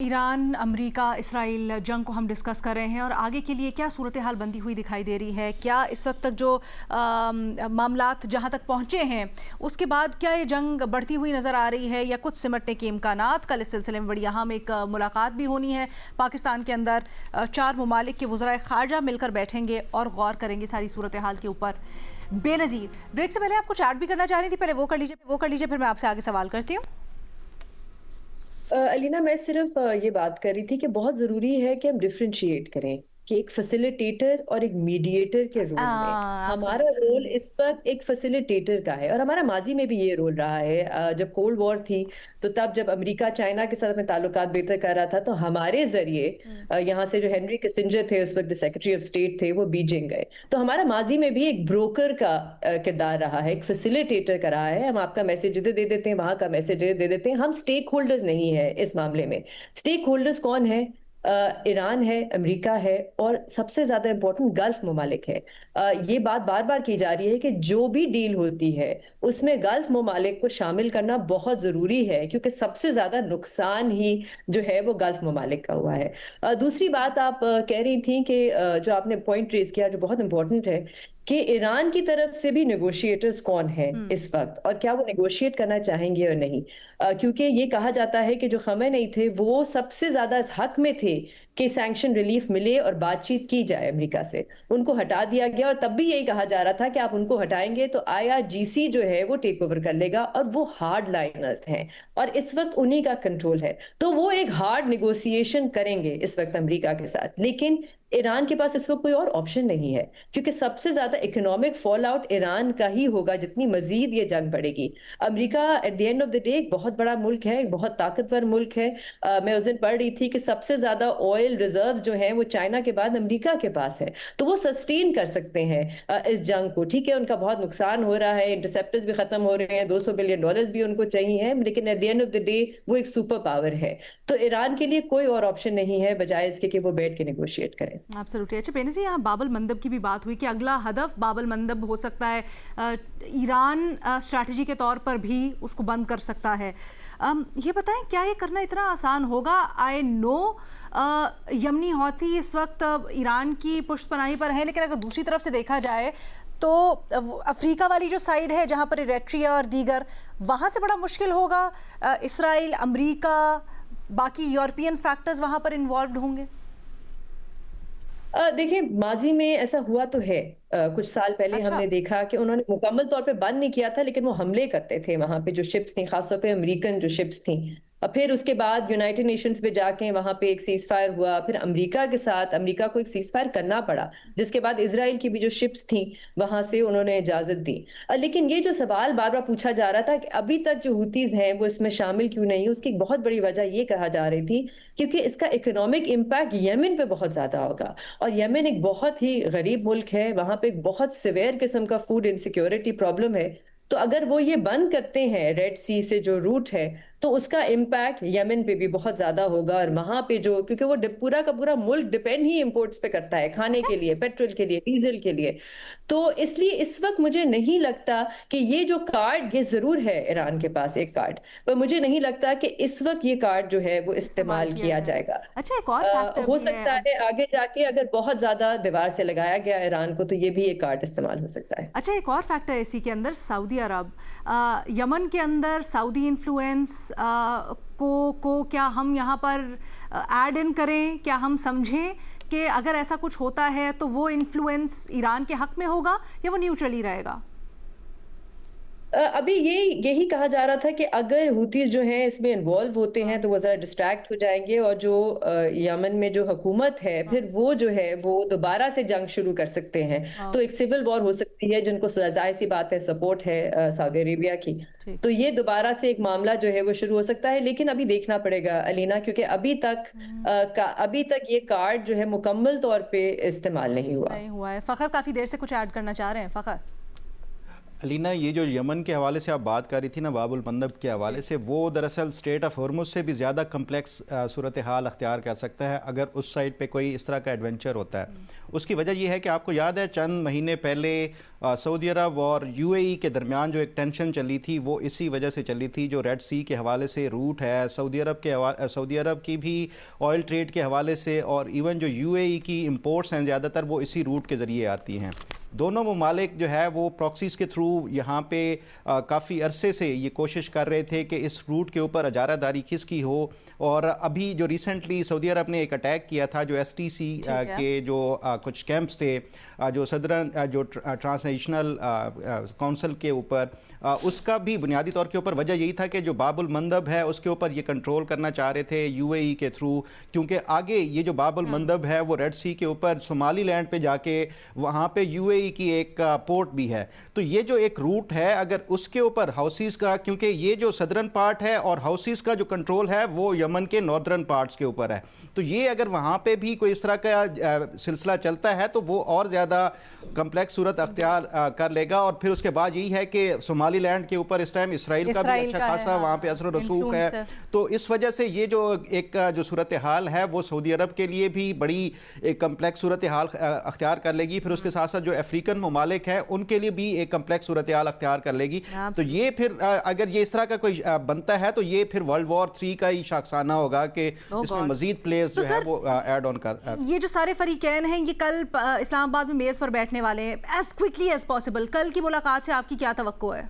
ایران، امریکہ، اسرائیل جنگ کو ہم ڈسکس کر رہے ہیں، اور آگے کے لیے کیا صورتحال بنتی ہوئی دکھائی دے رہی ہے. کیا اس وقت تک جو معاملات جہاں تک پہنچے ہیں اس کے بعد کیا یہ جنگ بڑھتی ہوئی نظر آ رہی ہے، یا کچھ سمٹنے کے امکانات؟ کل اس سلسلے میں بڑی اہم ایک ملاقات بھی ہونی ہے پاکستان کے اندر. 4 ممالک کے وزرائے خارجہ مل کر بیٹھیں گے اور غور کریں گے ساری صورتحال کے اوپر. بے نظیر، بریک سے پہلے آپ کچھ ایڈ بھی کرنا چاہ رہی تھی، پہلے وہ کر لیجیے پھر میں آپ سے آگے سوال کرتی ہوں. علینا، میں صرف یہ بات کر رہی تھی کہ بہت ضروری ہے کہ ہم ڈفرینشیٹ کریں کہ ایک فیسیلیٹیٹر اور ایک میڈیٹر کے رول میں ہمارا رول اس وقت ایک فیسیلیٹیٹر کا ہے، اور ہمارا ماضی میں بھی یہ رول رہا ہے. جب کولڈ وار تھی تو تب جب امریکہ چائنا کے ساتھ میں تعلقات بہتر کر رہا تھا تو ہمارے ذریعے یہاں سے جو ہینری کسنجر تھے اس وقت سیکرٹری آف اسٹیٹ تھے، وہ بیجنگ گئے. تو ہمارا ماضی میں بھی ایک بروکر کا کردار رہا ہے، ایک فیسیلیٹیٹر کا رہا ہے. ہم آپ کا میسج ادھر دے دیتے ہیں، وہاں کا میسج دے دیتے ہیں. ہم اسٹیک ہولڈرز نہیں ہیں اس معاملے میں. اسٹیک ہولڈرز کون ہیں؟ ایران ہے، امریکہ ہے اور سب سے زیادہ امپورٹنٹ گلف ممالک ہے۔ یہ بات بار بار کی جا رہی ہے کہ جو بھی ڈیل ہوتی ہے اس میں گلف ممالک کو شامل کرنا بہت ضروری ہے، کیونکہ سب سے زیادہ نقصان ہی جو ہے وہ گلف ممالک کا ہوا ہے۔ دوسری بات آپ کہہ رہی تھیں کہ جو آپ نے پوائنٹ ریز کیا جو بہت امپورٹنٹ ہے کہ ایران کی طرف سے بھی نیگوشیٹرز کون ہیں اس وقت، اور کیا وہ نیگوشیٹ کرنا چاہیں گے اور نہیں، کیونکہ یہ کہا جاتا ہے کہ جو خامنئی تھے وہ سب سے زیادہ اس حق میں تھے کہ سینکشن ریلیف ملے اور بات چیت کی جائے امریکہ سے۔ ان کو ہٹا دیا گیا اور تب بھی یہی کہا جا رہا تھا کہ آپ ان کو ہٹائیں گے تو IRGC جو ہے وہ ٹیک اوور کر لے گا، اور وہ ہارڈ لائنرز ہیں اور اس وقت انہی کا کنٹرول ہے، تو وہ ایک ہارڈ نیگوسیشن کریں گے اس وقت امریکہ کے ساتھ۔ لیکن ایران کے پاس اس وقت کوئی اور آپشن نہیں ہے، کیونکہ سب سے زیادہ اکنامک فال آؤٹ ایران کا ہی ہوگا جتنی مزید یہ جنگ بڑھے گی۔ امریکہ at the end of the day ایک بہت بڑا ملک ہے، ایک بہت طاقتور ملک ہے۔ میں اس دن پڑھ رہی تھی کہ سب سے زیادہ آئل ریزروز جو ہیں وہ چائنا کے بعد امریکہ کے پاس ہے، تو وہ سسٹین کر سکتے ہیں اس جنگ کو۔ ٹھیک ہے ان کا بہت نقصان ہو رہا ہے، انٹرسیپٹرز بھی ختم ہو رہے ہیں، $200 بلین بھی ان کو چاہیے ہیں، لیکن at the end of the day وہ ایک سپر پاور ہے، تو ایران کے لیے کوئی اور آپشن نہیں ہے بجائے اس کے کہ وہ بیٹھ کے نیگوشیٹ کریں۔ ایبسلیوٹلی۔ اچھا بینظیر، یہاں باب المندب کی بھی بات ہوئی کہ اگلا ہدف باب المندب ہو سکتا ہے، ایران اسٹریٹجی کے طور پر بھی اس کو بند کر سکتا ہے۔ یہ بتائیں کیا یہ کرنا اتنا آسان ہوگا؟ آئی نو یمنی ہوتی اس وقت ایران کی پشت پناہی پر ہیں، لیکن اگر دوسری طرف سے دیکھا جائے تو افریقہ والی جو سائیڈ ہے جہاں پر ایریٹریا اور دیگر، وہاں سے بڑا مشکل ہوگا۔ اسرائیل، امریکہ، باقی یورپین فیکٹرز وہاں پر انوالوڈ ہوں گے۔ دیکھیں ماضی میں ایسا ہوا تو ہے، کچھ سال پہلے ہم نے دیکھا کہ انہوں نے مکمل طور پہ بند نہیں کیا تھا، لیکن وہ حملے کرتے تھے وہاں پہ جو شپس تھیں، خاص طور پہ امریکن جو شپس تھیں۔ پھر اس کے بعد یونائٹڈ نیشنز پہ جا کے وہاں پہ ایک سیز فائر ہوا، پھر امریکہ کے ساتھ امریکہ کو ایک سیز فائر کرنا پڑا، جس کے بعد اسرائیل کی بھی جو شپس تھیں وہاں سے انہوں نے اجازت دی۔ لیکن یہ جو سوال بار بار پوچھا جا رہا تھا کہ ابھی تک جو ہوتیز ہیں وہ اس میں شامل کیوں نہیں، اس کی ایک بہت بڑی وجہ یہ کہا جا رہی تھی کیونکہ اس کا اکنامک امپیکٹ یمن پہ بہت زیادہ ہوگا، اور یمن ایک بہت ہی غریب ملک ہے، وہاں پہ ایک بہت سیویئر قسم کا فوڈ انسیکیورٹی پرابلم ہے۔ تو اگر وہ یہ بند کرتے ہیں ریڈ سی سے جو روٹ ہے تو اس کا امپیکٹ یمن پہ بھی بہت زیادہ ہوگا، اور وہاں پہ جو کیونکہ وہ پورا کا پورا ملک ڈیپینڈ ہی امپورٹس پہ کرتا ہے، کھانے کے لیے، پیٹرول کے لیے، ڈیزل کے لیے، تو اس لیے اس وقت مجھے نہیں لگتا کہ یہ جو کارڈ، یہ ضرور ہے ایران کے پاس ایک کارڈ، پر مجھے نہیں لگتا کہ اس وقت یہ کارڈ جو ہے وہ استعمال کیا جائے گا۔ اچھا ایک اور فیکٹر ہو سکتا ہے آگے جا کے اگر بہت زیادہ دیوار سے لگایا گیا ایران کو تو یہ بھی ایک کارڈ استعمال ہو سکتا ہے۔ اچھا ایک اور فیکٹر اسی کے اندر سعودی عرب، یمن کے اندر سعودی انفلوئنس کو کیا ہم یہاں پر ایڈ ان کریں؟ کیا ہم سمجھیں کہ اگر ایسا کچھ ہوتا ہے تو وہ انفلوئنس ایران کے حق میں ہوگا یا وہ نیوٹرل ہی رہے گا؟ ابھی یہی کہا جا رہا تھا کہ اگر ہوتیز جو ہیں اس میں انوالو ہوتے ہیں تو وہ ذرا ڈسٹریکٹ ہو جائیں گے، اور جو یمن میں جو حکومت ہے پھر وہ جو ہے وہ دوبارہ سے جنگ شروع کر سکتے ہیں، تو ایک سول وار ہو سکتی ہے، جن کو ظاہر سی بات ہے سپورٹ ہے سعودی عربیہ کی، تو یہ دوبارہ سے ایک معاملہ جو ہے وہ شروع ہو سکتا ہے۔ لیکن ابھی دیکھنا پڑے گا علینا، کیونکہ ابھی تک یہ کارڈ جو ہے مکمل طور پہ استعمال نہیں ہوا ہے۔ فخر کافی دیر سے کچھ ایڈ کرنا چاہ رہے ہیں، فخر؟ علینا یہ جو یمن کے حوالے سے آپ بات کر رہی تھی نا باب المندب کے حوالے سے، وہ دراصل اسٹریٹ آف ہرمز سے بھی زیادہ کمپلیکس صورتحال اختیار کر سکتا ہے اگر اس سائڈ پہ کوئی اس طرح کا ایڈونچر ہوتا ہے۔ اس کی وجہ یہ ہے کہ آپ کو یاد ہے چند مہینے پہلے سعودی عرب اور UAE کے درمیان جو ایک ٹینشن چلی تھی وہ اسی وجہ سے چلی تھی، جو ریڈ سی کے حوالے سے روٹ ہے سعودی عرب کی بھی آئل ٹریڈ کے حوالے سے، اور ایون جو UAE کی امپورٹس ہیں زیادہ تر وہ اسی روٹ کے ذریعے آتی ہیں۔ دونوں ممالک جو ہے وہ پراکسیز کے تھرو یہاں پہ کافی عرصے سے یہ کوشش کر رہے تھے کہ اس روٹ کے اوپر اجارہ داری کس کی ہو، اور ابھی جو ریسنٹلی سعودی عرب نے ایک اٹیک کیا تھا جو STC کے جو کچھ کیمپس تھے جو جو ٹرانس نیشنل کونسل کے اوپر، اس کا بھی بنیادی طور کے اوپر وجہ یہی تھا کہ جو باب المندب ہے اس کے اوپر یہ کنٹرول کرنا چاہ رہے تھے UAE کے تھرو، کیونکہ آگے یہ جو باب المندب ہے وہ ریڈ سی کے اوپر صومالی لینڈ پہ جا کے وہاں پہ UAE UAE کی ایک پورٹ بھی ہے. تو یہ جو ایک روٹ ہے اگر اس کے اوپر حوثیز کا, کیونکہ یہ جو صدرن پارٹ ہے اور حوثیز کا جو کنٹرول ہے وہ یمن کے ناردرن پارٹس کے اوپر ہے, تو یہ اگر وہاں پہ بھی کوئی اس طرح کا سلسلہ چلتا ہے تو وہ اور زیادہ کمپلیکس صورت اختیار کر لے گا. اور پھر اس کے بعد یہی ہے کہ صومالی لینڈ کے اوپر اس ٹائم اسرائیل کا بھی اچھا خاصا وہاں پہ اثر و رسوخ ہے. تو اس وجہ سے یہ جو ایک جو صورتحال ہے وہ سعودی عرب کے لیے بھی بڑی ایک کمپلیکس صورتحال اختیار کر لے گی. پھر اس کے ساتھ ساتھ جو افریقن ممالک ہیں ان کے لیے بھی ایک کمپلیکس صورتحال اختیار کر لے گی. تو یہ پھر اگر یہ اس طرح کا کوئی بنتا ہے تو یہ پھر ورلڈ وار 3 کا ہی شاخسانہ ہوگا کہ اس میں مزید پلیئرز جو ہے وہ ایڈ آن کر. یہ جو سارے فریقین ہیں یہ کل اسلام آباد میں میز پر بیٹھنے والے ہیں ایز کوئکلی ایز پاسبل. کل کی ملاقات سے آپ کی کیا توقع ہے؟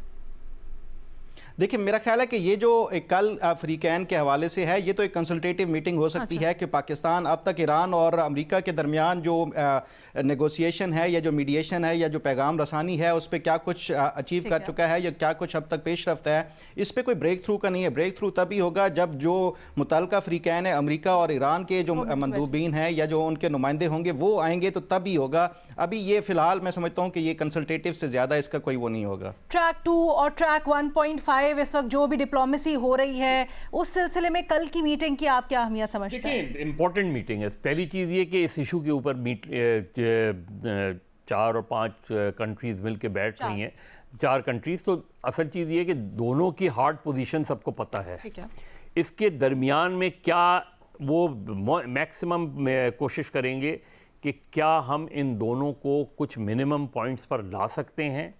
دیکھیں میرا خیال ہے کہ یہ جو کل فریقین کے حوالے سے ہے یہ تو ایک کنسلٹیٹیو میٹنگ ہو سکتی ہے کہ پاکستان اب تک ایران اور امریکہ کے درمیان جو نیگوسیشن ہے یا جو میڈیشن ہے یا جو پیغام رسانی ہے اس پہ کیا کچھ اچیو کر چکا ہے یا کیا کچھ اب تک پیش رفت ہے. اس پہ کوئی بریک تھرو کا نہیں ہے. بریک تھرو تبھی ہوگا جب جو متعلقہ فریقین ہیں امریکہ اور ایران کے جو مندوبین ہیں یا جو ان کے نمائندے ہوں گے وہ آئیں گے تو تبھی ہوگا. ابھی یہ فی الحال میں سمجھتا ہوں کہ یہ کنسلٹیٹیو سے زیادہ اس کا کوئی وہ نہیں ہوگا. ٹریک 2 اور ٹریک 1.5 اس وقت جو بھی ڈپلومیسی ہو رہی ہے اس سلسلے میں کل کی میٹنگ کی آپ کیا اہمیت سمجھتے ہیں؟ امپورٹنٹ میٹنگ ہے. پہلی چیز یہ کہ اس ایشو کے اوپر 4 اور 5 کنٹریز مل کے بیٹھ رہی ہیں. 4 کنٹریز. تو اصل چیز یہ کہ دونوں کی ہارڈ پوزیشن سب کو پتہ ہے. اس کے درمیان میں کیا وہ میکسیمم کوشش کریں گے کہ کیا ہم ان دونوں کو کچھ منیمم پوائنٹس پر لا سکتے ہیں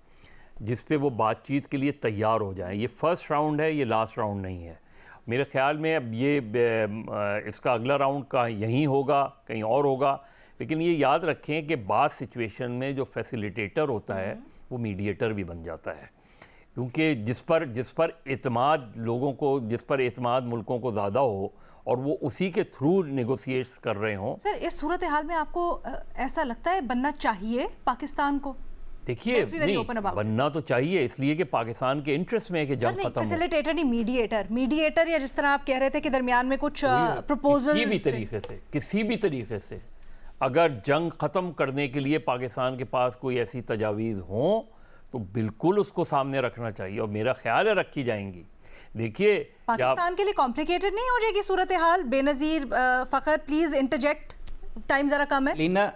جس پہ وہ بات چیت کے لیے تیار ہو جائیں. یہ فرسٹ راؤنڈ ہے, یہ لاسٹ راؤنڈ نہیں ہے. میرے خیال میں اب یہ اس کا اگلا راؤنڈ کا یہیں ہوگا, کہیں اور ہوگا. لیکن یہ یاد رکھیں کہ بعض سچویشن میں جو فیسیلیٹیٹر ہوتا ہے وہ میڈیٹر بھی بن جاتا ہے, کیونکہ جس پر اعتماد لوگوں کو, جس پر اعتماد ملکوں کو زیادہ ہو اور وہ اسی کے تھرو نیگوسیٹس کر رہے ہوں. سر اس صورتحال میں آپ کو ایسا لگتا ہے بننا چاہیے پاکستان کو؟ دیکھیے نہیں بننا تو چاہیے اس لیے کہ پاکستان کے انٹرسٹ میں ہے کہ جنگ ختم ہو. فیسیلیٹیٹر نہیں, میڈیٹر یا جس طرح آپ کہہ رہے تھے کہ درمیان میں کچھ پروپوزل کسی بھی طریقے سے اگر جنگ ختم کرنے کے لیے پاکستان کے پاس کوئی ایسی تجاویز ہوں تو بالکل اس کو سامنے رکھنا چاہیے, اور میرا خیال ہے رکھی جائیں گی. دیکھیے پاکستان کے لیے کمپلیکیٹڈ نہیں ہو جائے گی صورتحال؟ بے نظیر فخر پلیز انٹرجیکٹ, ٹائم ذرا کم ہے. لینا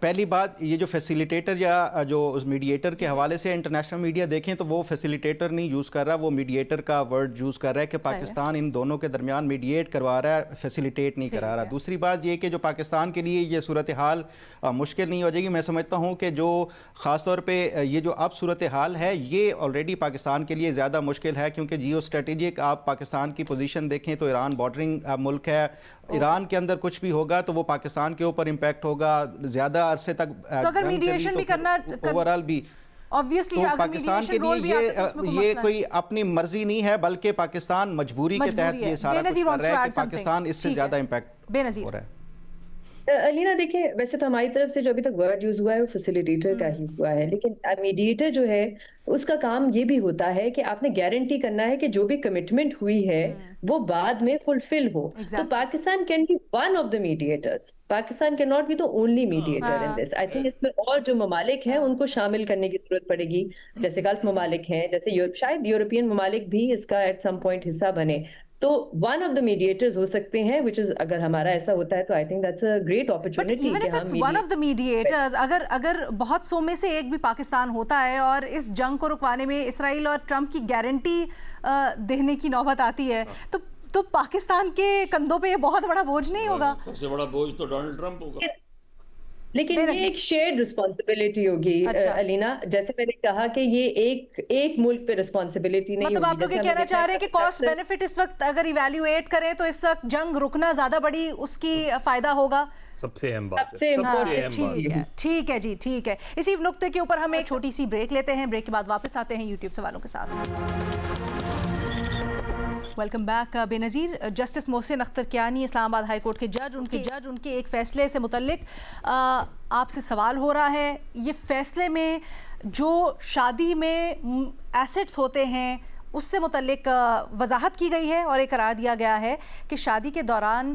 پہلی بات یہ جو فیسیلیٹیٹر یا جو میڈیٹر کے حوالے سے انٹرنیشنل میڈیا دیکھیں تو وہ فیسیلیٹیٹر نہیں یوز کر رہا, وہ میڈیٹر کا ورڈ یوز کر رہا ہے کہ پاکستان ان دونوں کے درمیان میڈیٹ کروا رہا ہے, فیسیلیٹیٹ نہیں کرا رہا. دوسری بات یہ کہ جو پاکستان کے لیے یہ صورتحال مشکل نہیں ہو جائے گی. میں سمجھتا ہوں کہ جو خاص طور پہ یہ جو اب صورتحال ہے یہ آلریڈی پاکستان کے لیے زیادہ مشکل ہے, کیونکہ جیو اسٹریٹجک آپ پاکستان کی پوزیشن دیکھیں تو ایران بارڈرنگ ملک ہے. ایران کے اندر کچھ بھی ہوگا تو وہ پاکستان کے اوپر امپیکٹ ہوگا زیادہ عرصے تک. اگر میڈیشن بھی کرنا اوورال بھی obviously تو پاکستان کے لیے یہ کوئی اپنی مرضی نہیں ہے بلکہ پاکستان مجبوری کے تحت یہ سارا کچھ کر رہا ہے کہ پاکستان اس سے زیادہ امپیکٹ ہو رہا ہے. علینا دیکھیں ویسے تو ہماری طرف سے جو ابھی تک ورڈ یوز ہوا ہے وہ فیسیلیٹیٹر کا ہی ہوا ہے, لیکن میڈیٹر جو ہے اس کا کام یہ بھی ہوتا ہے کہ آپ نے گارنٹی کرنا ہے کہ جو بھی کمٹمنٹ ہوئی ہے وہ بعد میں فلفل ہو. تو Pakistan can be one of the mediators, Pakistan can not be the only mediator in this. I think اس میں اور جو ممالک ہیں ان کو شامل کرنے کی ضرورت پڑے گی, جیسے گلف ممالک ہیں, جیسے شاید یورپین ممالک بھی اس کا ایٹ سم پوائنٹ حصہ بنے. تو ون آف دا میڈیٹرز ہو سکتے ہیں, which is اگر ہمارا ایسا ہوتا ہے تو I think that's a great opportunity. But even if it's one of the mediators, اگر بہت سو میں سے ایک بھی پاکستان ہوتا ہے اور اس جنگ کو رکوانے میں اسرائیل اور ٹرمپ کی گارنٹی دینے کی نوبت آتی ہے تو پاکستان کے کندھوں پہ یہ بہت بڑا بوجھ نہیں ہوگا؟ سب سے بڑا بوجھ تو ڈونلڈ ٹرمپ ہوگا. لیکن یہ ایک شیئرڈ رسپانسبلٹی ہوگی علینا, جیسے میں نے کہا کہ یہ ایک ملک پہ رسپانسبلٹی نہیں ہوگی. مطلب آپ لوگ یہ کہنا چاہ رہے ہیں کہ کاسٹ بینیفٹ اس وقت اگر ایویلیویٹ کریں تو اس وقت جنگ رکنا زیادہ بڑی اس کی فائدہ ہوگا. سب سے اہم بات ہے. ٹھیک ہے جی, ٹھیک ہے. اسی نقطے کے اوپر ہم ایک چھوٹی سی بریک لیتے ہیں, بریک کے بعد واپس آتے ہیں یوٹیوب سوالوں کے ساتھ. Welcome back. بے نظیر جسٹس محسن اختر کیانی اسلام آباد ہائی کورٹ کے جج, ان کے ایک فیصلے سے متعلق آپ سے سوال ہو رہا ہے. یہ فیصلے میں جو شادی میں ایسٹس ہوتے ہیں اس سے متعلق وضاحت کی گئی ہے اور ایک قرار دیا گیا ہے کہ شادی کے دوران